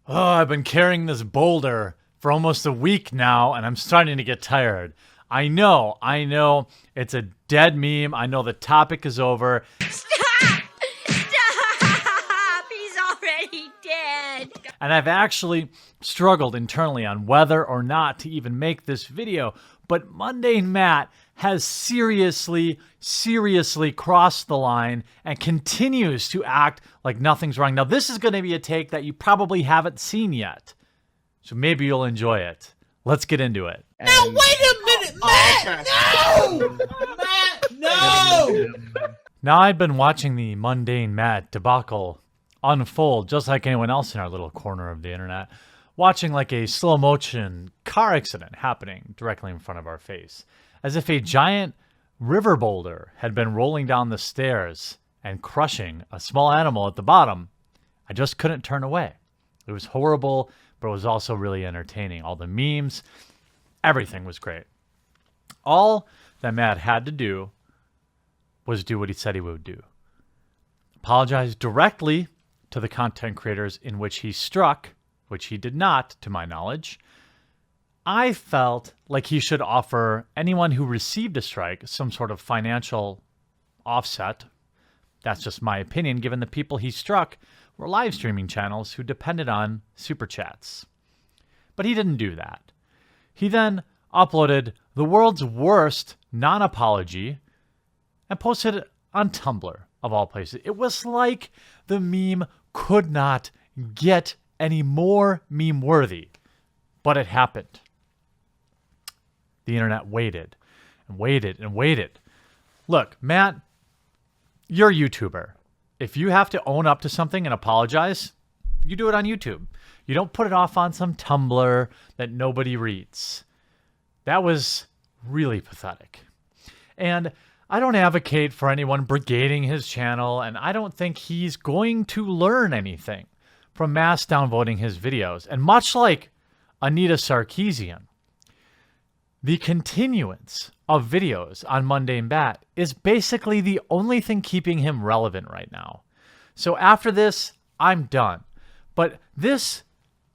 Oh, I've been carrying this boulder for almost a week now, and I'm starting to get tired. I know, it's a dead meme. I know the topic is over. Stop! Stop! He's already dead. And I've actually struggled internally on whether or not to even make this video. But MundaneMatt has seriously crossed the line and continues to act like nothing's wrong. Now, this is going to be a take that you probably haven't seen yet. So maybe you'll enjoy it. Let's get into it. Now, wait a minute, Matt! No! Matt, no! Now, I've been watching the MundaneMatt debacle unfold just like anyone else in our little corner of the internet, watching like a slow motion car accident happening directly in front of our face, as if a giant river boulder had been rolling down the stairs and crushing a small animal at the bottom. I just couldn't turn away. It was horrible, but it was also really entertaining. All the memes, everything was great. All that Matt had to do was do what he said he would do. Apologize directly to the content creators in which he struck, which he did not, to my knowledge. I felt like he should offer anyone who received a strike some sort of financial offset. That's just my opinion, given the people he struck were live streaming channels who depended on super chats. But he didn't do that. He then uploaded the world's worst non-apology and posted it on Tumblr, of all places. It was like the meme could not get any more meme-worthy, but it happened. The internet waited and waited and waited. Look, Matt, you're a YouTuber. If you have to own up to something and apologize, you do it on YouTube. You don't put it off on some Tumblr that nobody reads. That was really pathetic. And I don't advocate for anyone brigading his channel, and I don't think he's going to learn anything from mass downvoting his videos. And much like Anita Sarkeesian, the continuance of videos on MundaneMatt is basically the only thing keeping him relevant right now. So after this, I'm done. But this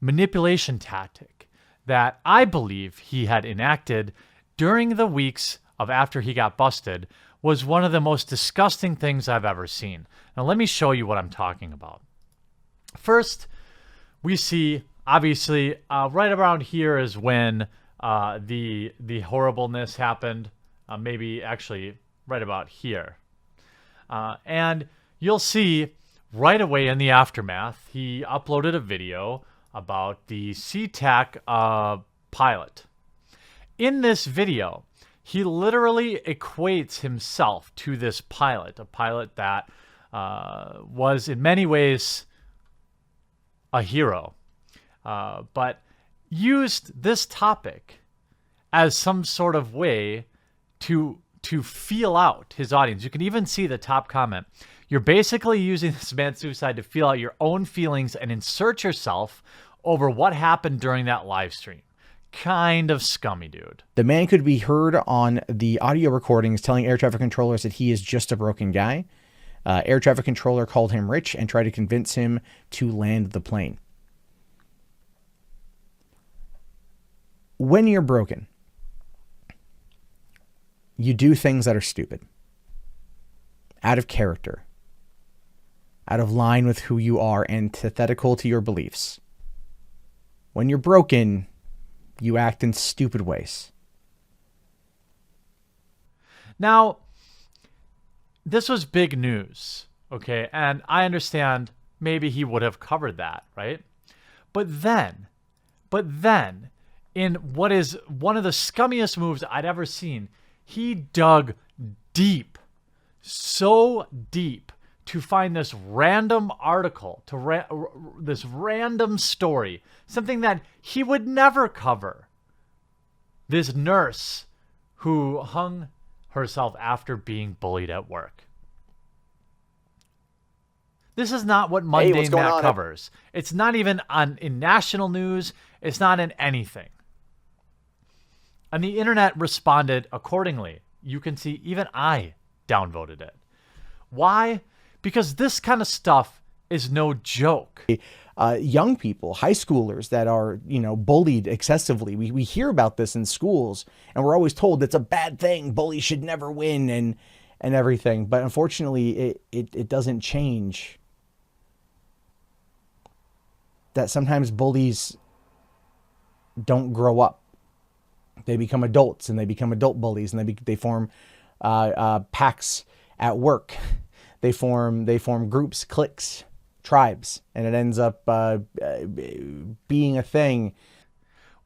manipulation tactic that I believe he had enacted during the weeks of after he got busted was one of the most disgusting things I've ever seen. Now let me show you what I'm talking about. First, we see, obviously, right around here is when the horribleness happened. Maybe actually right about here. And you'll see right away in the aftermath, he uploaded a video about the SeaTac pilot. In this video, he literally equates himself to this pilot, a pilot that was in many ways a hero, but used this topic as some sort of way to feel out his audience. You can even see the top comment. You're basically using this man's suicide to feel out your own feelings and insert yourself over what happened during that live stream. Kind of scummy, dude. The man could be heard on the audio recordings telling air traffic controllers that he is just a broken guy. Air traffic controller called him rich and tried to convince him to land the plane. When you're broken, you do things that are stupid, out of character, out of line with who you are, antithetical to your beliefs. When you're broken, you act in stupid ways. Now, this was big news, okay? And I understand maybe he would have covered that, right? But then, in what is one of the scummiest moves I'd ever seen, he dug deep, so deep, to find this random article, this random story, something that he would never cover. This nurse who hung herself after being bullied at work. This is not what MundaneMatt covers. It's not even in national news. It's not in anything. And the internet responded accordingly. You can see even I downvoted it. Why? Because this kind of stuff is no joke. Young people, high schoolers that are, bullied excessively. We hear about this in schools, and we're always told it's a bad thing. Bullies should never win and everything. But unfortunately, it doesn't change that sometimes bullies don't grow up. They become adults, and they become adult bullies, and they form packs at work. They form groups, cliques, tribes, and it ends up being a thing.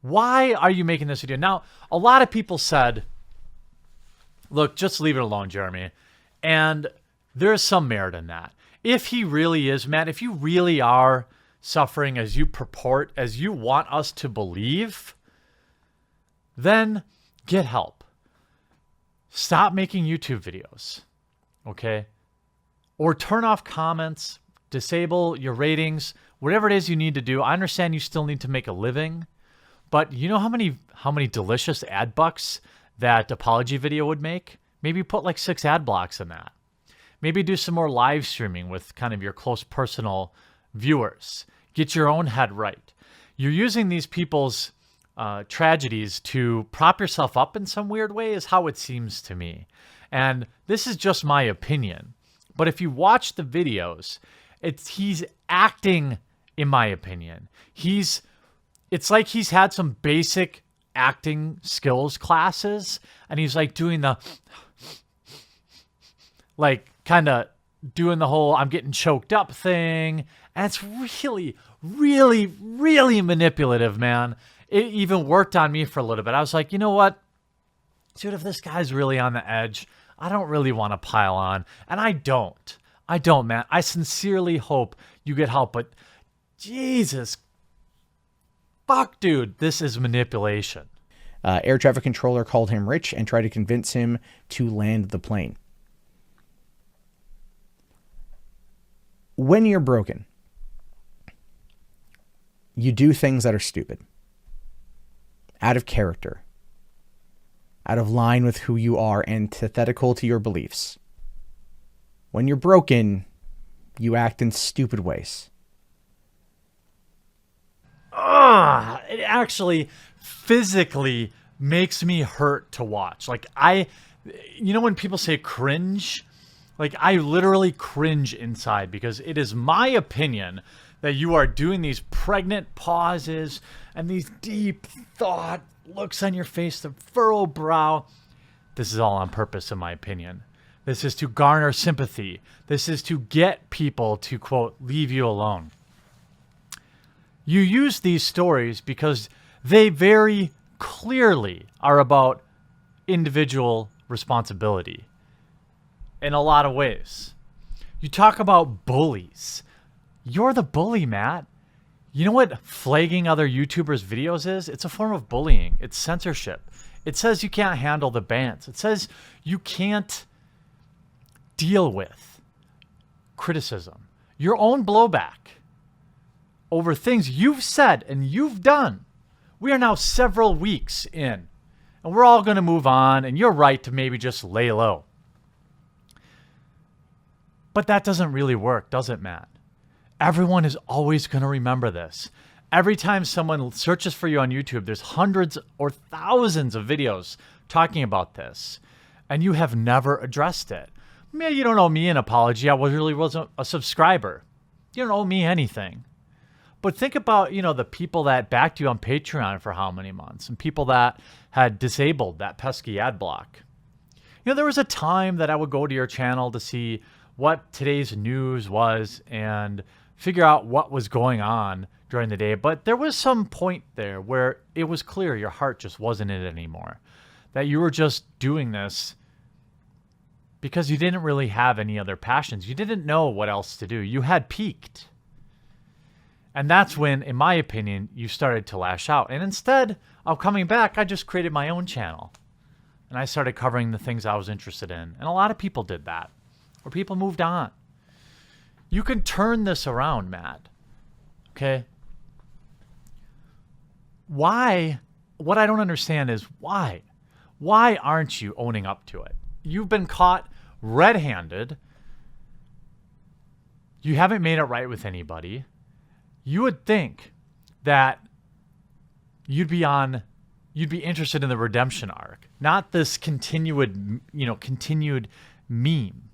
Why are you making this video? Now, a lot of people said, look, just leave it alone, Jeremy. And there's some merit in that. If he really is, Matt, if you really are suffering as you purport, as you want us to believe, then get help. Stop making YouTube videos, okay? Or turn off comments, disable your ratings, whatever it is you need to do. I understand you still need to make a living, but you know how many delicious ad bucks that apology video would make? Maybe put like 6 ad blocks in that. Maybe do some more live streaming with kind of your close personal viewers. Get your own head right. You're using these people's tragedies to prop yourself up in some weird way is how it seems to me. And this is just my opinion. But if you watch the videos, he's acting, in my opinion. It's like he's had some basic acting skills classes, and he's like doing the, like kind of doing the whole I'm getting choked up thing. And it's really, really, really manipulative, man. It even worked on me for a little bit. I was like, you know what? Dude, if this guy's really on the edge, I don't really want to pile on. And I don't, man. I sincerely hope you get help. But Jesus, fuck, dude, this is manipulation. Air traffic controller called him rich and tried to convince him to land the plane. When you're broken, you do things that are stupid, out of character, out of line with who you are, antithetical to your beliefs. When you're broken, you act in stupid ways. It actually physically makes me hurt to watch. Like when people say cringe, like I literally cringe inside because it is my opinion that you are doing these pregnant pauses and these deep thought looks on your face, the furrowed brow. This is all on purpose, in my opinion. This is to garner sympathy. This is to get people to, quote, leave you alone. You use these stories because they very clearly are about individual responsibility in a lot of ways. You talk about bullies. You're the bully, Matt. You know what flagging other YouTubers' videos is? It's a form of bullying. It's censorship. It says you can't handle the bans. It says you can't deal with criticism, your own blowback over things you've said and you've done. We are now several weeks in, and we're all going to move on, and you're right to maybe just lay low. But that doesn't really work, does it, Matt? Everyone is always going to remember this. Every time someone searches for you on YouTube, there's hundreds or thousands of videos talking about this, and you have never addressed it. Man, you don't owe me an apology. I really wasn't a subscriber. You don't owe me anything. But think about, the people that backed you on Patreon for how many months, and people that had disabled that pesky ad block. There was a time that I would go to your channel to see what today's news was and figure out what was going on during the day. But there was some point there where it was clear your heart just wasn't in it anymore. That you were just doing this because you didn't really have any other passions. You didn't know what else to do. You had peaked. And that's when, in my opinion, you started to lash out. And instead of coming back, I just created my own channel. And I started covering the things I was interested in. And a lot of people did that. Or people moved on. You can turn this around, Matt. Okay? Why? What I don't understand is why? Why aren't you owning up to it? You've been caught red-handed. You haven't made it right with anybody. You would think that you'd be interested in the redemption arc, not this continued meme.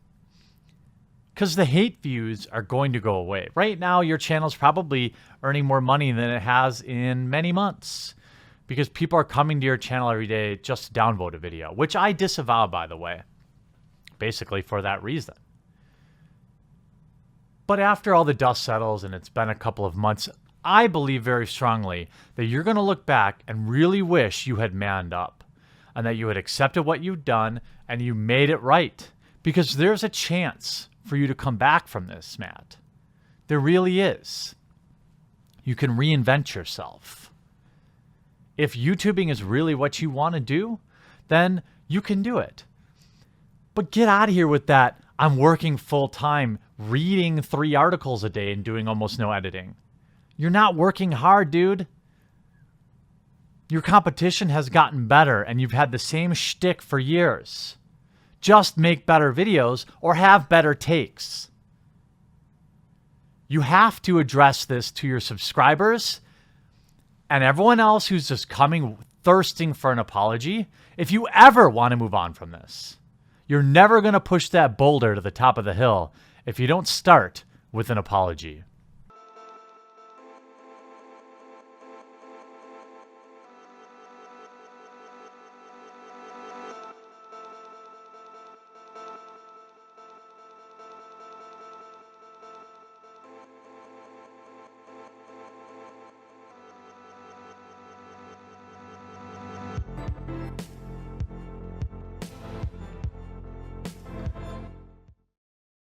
Because the hate views are going to go away. Right now, your channel's probably earning more money than it has in many months, because people are coming to your channel every day just to downvote a video, which I disavow, by the way, basically for that reason. But after all the dust settles and it's been a couple of months, I believe very strongly that you're going to look back and really wish you had manned up and that you had accepted what you've done and you made it right, because there's a chance for you to come back from this, Matt. There really is. You can reinvent yourself. If YouTubing is really what you want to do, then you can do it. But get out of here with that, I'm working full time, reading 3 articles a day and doing almost no editing. You're not working hard, dude. Your competition has gotten better and you've had the same shtick for years. Just make better videos or have better takes. You have to address this to your subscribers and everyone else who's just coming thirsting for an apology. If you ever want to move on from this, you're never going to push that boulder to the top of the hill if you don't start with an apology.